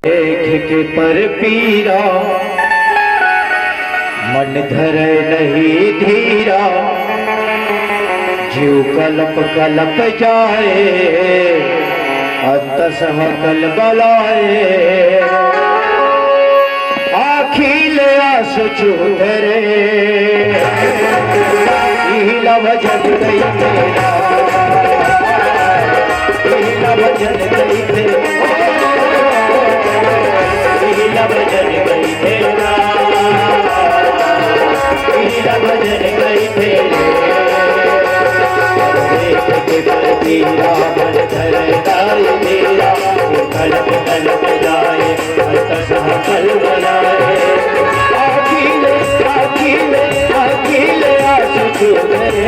देख के पर पीरा मन धरे नहीं धीरा, जीव कलप कलप जाए अंतसह कल बलाए। आखिल आस चूधरे भजन गई तेरा, भजन गई तेरा, भजन गई तेरा, भजन गई तेरे। देख के पर पीरा मन धरे दाई तेरा, कलप कलप जाए अंतसह कल बलाए। आखिल आखिल आखिल आस चूधरे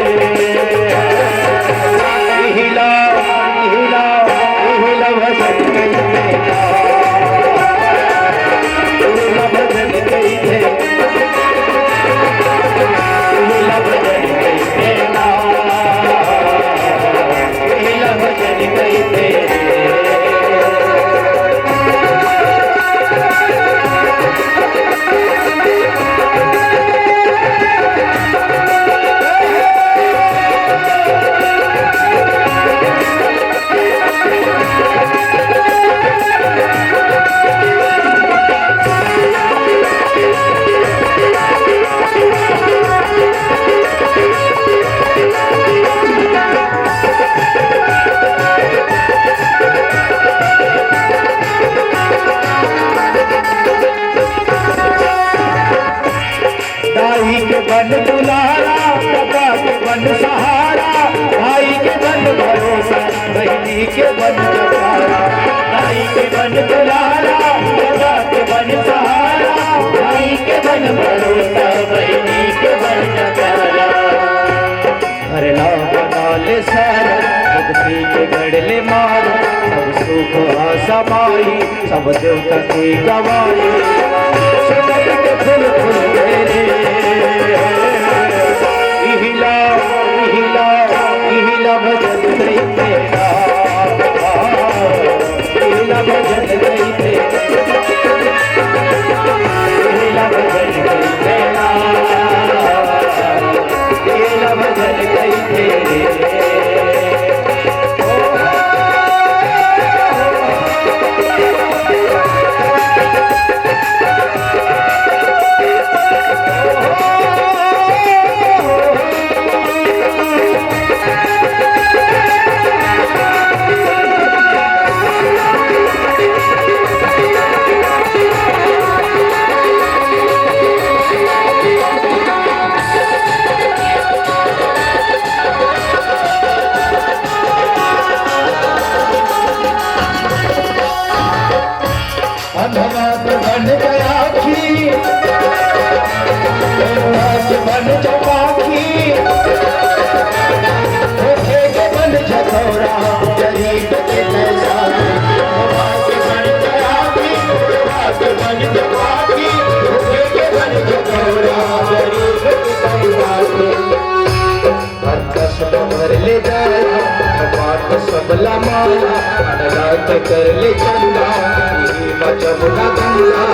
हिला हिला हिला भजन गई तेरा, भजन गई तेरा, भजन गई तेरा, भजन गई तेरे। दाई के बन दुलारा, दादा के बन सहारा, भाई के बन भरोसा, बहनी के बन जवारा। दाई के बन दुलारा, दादा के बन सहारा, भाई के बन भरोसा, बहनी के बन जवारा। हर बना ले सारा, भक्ति के गढ़ मारो, सब सुख आशा माई, सब देवता की गवाई। सुनत के फूल फूल तेरे हिला हिला हिला भजन गई तेरा, हिला भजन गई तेरा, हिला भजन गई तेरा, हिला भजन गई तेरे। बन गया खी बन चौपाखी, बन झकोरा गरीब के पैसा, बन गया खी बन चौपाखी, बन झकोरा गरीब के पैसा। सब भर ले जाए बात सबला माला, रात कर ले चंदा जमुना गंगा।